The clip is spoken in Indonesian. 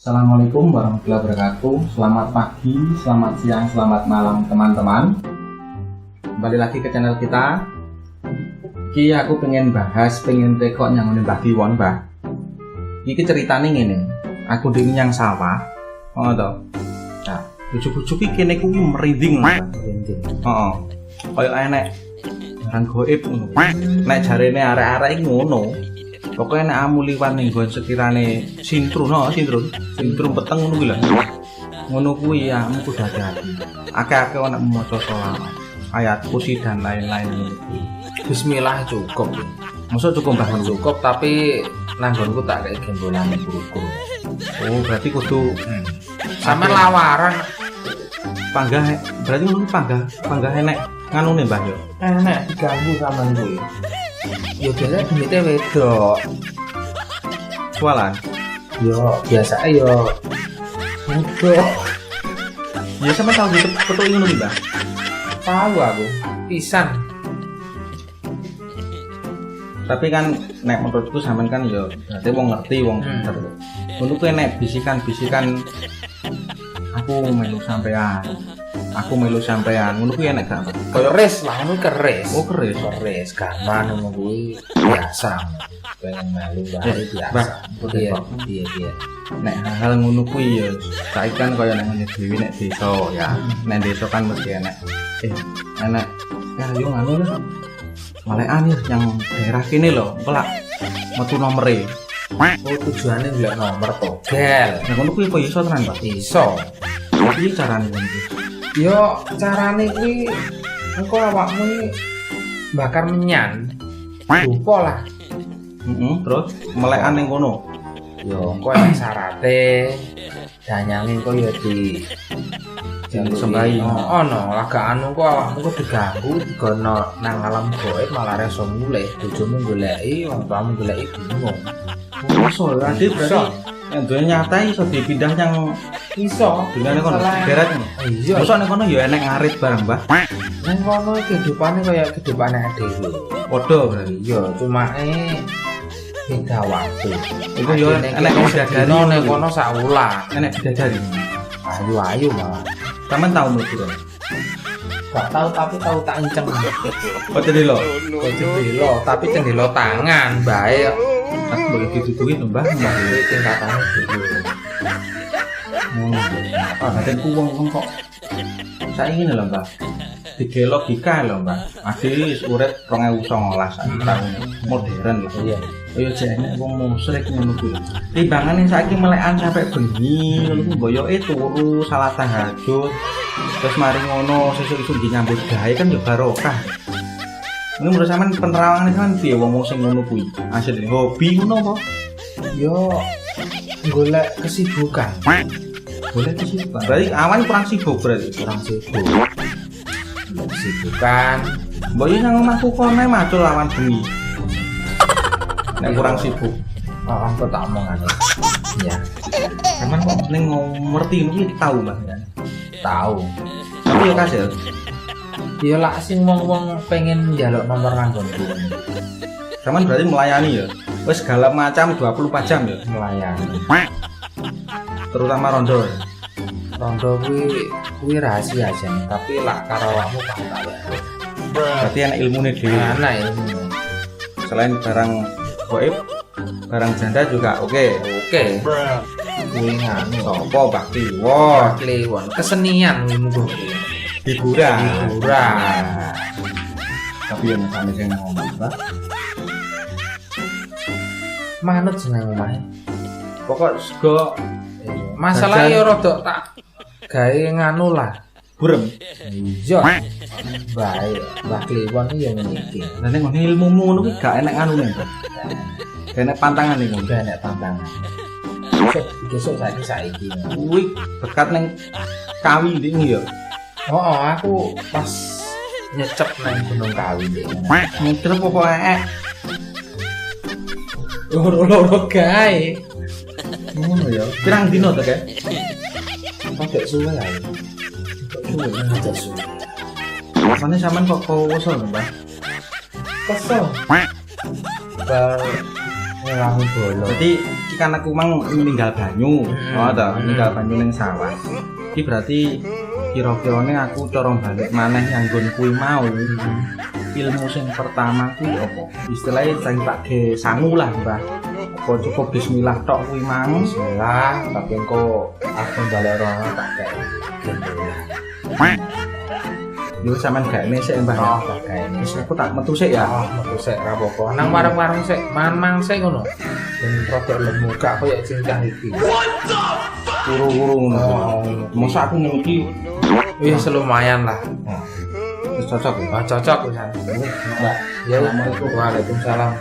Assalamualaikum warahmatullahi wabarakatuh. Selamat pagi, selamat siang, selamat malam teman-teman. Kembali lagi ke channel kita. Iki aku pengen rekok yang udah Mbah Kiwon, Mbah. Iki ceritanya ngene. Aku di yang sawah. Oh toh. Nah, bujuk-bujuk iki kene ku merinding, merinding. Heeh. Kayak enek barang goib ngono. Nek jarene arek-arek iki ngono. Pokoknya nek amu liwat ning nggon sekirane sintrun peteng ngono kuwi lho. Ngono kuwi ya amu kudu hati-hati. Akeh-akeh ana maca selawat, ayat kursi dan lain-lain ngono kuwi. Bismillah cukup. Masa cukup bahkan Cukup tapi nanggonku tak kayak gembolane guru-guru. Oh, berarti kudu Sama lawaran panggah berarti ngono panggah enek nganune Mbah yo. enek diganggu sama kuwi. Yo biasa duite wedok. Jualan. Yo biasa yo wedok. Ya sama tahu gitu foto ngono iki, Mbah. Tahu aku. Pisan. Tapi kan nek menurutku sampean kan yo berarti wong ngerti wong pinter. Ngono kuwi nek bisikan-bisikan aku melu sampean ngono kuwi enek gak? Keris lah ngono keris. Oh, keris. Keris gaman ngono kuwi biasa. Pengen melu bae biasa. Iya. Nek hal ngono kuwi ya saiki kan kaya nek ngene dhewe nek desa ya. Nek desa kan mesti enek enek ya yo ngono lho. Malekan ya yang daerah kene lho, pelak metu nomere. Oh tujuannya golek nomor togel. Nah ngono kuwi kok iso tenan, Pak? Iso. Piye carane ngono? Yo carane kuwi engko awakmu iki bakar menyan. Lupa lah. Terus melekan ning kono. Yo engko enek syarate. Danyange engko yo di sembahi. Ono lagakan engko awakmu kok diganggu digono nang alam gaib malah reso mulih. Bojomu goleki, wong tuamu goleki bingung. Iso ya, berarti yang duwe nyata iso dipindah yang Iso. dinane kono deret. Iya. Mosok ning kono ya enek ngarit barang, Mbah. Nang kono kehidupane kaya kehidupane dhewe. Padha berarti. Iya, cuma beda waktu. Iku yo enek bidadari nang kono sak wulan. enek bidadari. Ayu-ayu malah. Sampeyan tau mlebu. Gak tahu tapi tahu tak enceng. Oh, jadi lo. Cendelo, tapi cendelo tangan bae. Aku boleh ditutupi lho, Mbah. Mbah Tingkatane dulu. Badan ku wong kok saiki ngene lho, Mbah. Dige logika lho, Mbah. Ade wis urip 2019 tahun modern lho. Iya. Kaya jane wong musyrik ngono kuwi. Timbangane saiki melekan sampai bengi ngono ku mboyoke turu salat tahajud. Terus mari ngono sesuk-esuk nyambut gawe kan yo barokah. Ini menurut sampean penerawangan kan piye wong sing ngono kuwi? Asline hobi ngono apa? Yo golek kesibukan. Boleh kesibukan. Berarti awan kurang sibuk berarti. Kurang sibuk. Golek kesibukan. Mbok yo nang omahku kono macul awan bengi. Nek kurang sibuk. Oh, aku tak omongane. Iya. Sampeyan kok ning ngerti mungkin tahu Mas kan. Tahu. Tapi yo kasil. Ya lah sing wong-wong pengen njaluk nomor nanggonku. Sampeyan berarti melayani ya. Wis segala macam 24 jam ya Melayani. terutama rondo. Rondo kuwi rahasia aja nih, tapi lah karo awakmu paham ya. Berarti enak ilmune dhewe. Ana ilmu. Selain barang gaib, barang janda juga oke. Oke. Kuwi nganu Sopo Mbah Kiwon? kliwon kesenian ilmu Hiburan. hiburan. Tapi yang sampe sing ngomong, Mbah. Manut seneng omahe. Pokok sego Masalah Jajan. yo rada tak gawe nganu lah. burem. Iya. Baik, Mbah Kliwon iki yo ngene iki. Lah ning ngene ilmumu ngono kuwi gak enak anune, Mbah. Gak enak pantangan ning ngono. Udah enek tantangan. Besok saiki. Kuwi bekat ning kawi ndi ya. Oh, aku pas nyecep nang Gunung Kawi iki. Mikir apa eek. Loro-loro gawe. Ngono ya. Pirang dino to, Kak? Padha suwe ae. Padha suwe. Rasane sampean kok koso, Mbah. Kesel. Bar ngelangi bola. Berarti kan aku mang ninggal banyu. Oh, toh, ninggal banyu ning sawah. Iki berarti kira-kirane aku cara balik maneh nganggon kuwi mau. Ilmu sing pertama kuwi apa? Istilahnya sing tak ge sangu lah, Mbah. Apa cukup bismillah tok kuwi mang? Bismillah, tapi engko aku balik orang tak kayak Yo sampean gak sik Mbah. oh tak kayak Wis aku tak metu sik ya. oh metu sik ra apa-apa nang warung-warung sik mangan sik ngono ben rodok lemu gak koyo cincang iki Turu-turu ngono. Masa aku ngene iki wis lumayan lah wis cocok ya. cocok wis. Mbak, Ya, Assalamualaikum. Waalaikumsalam.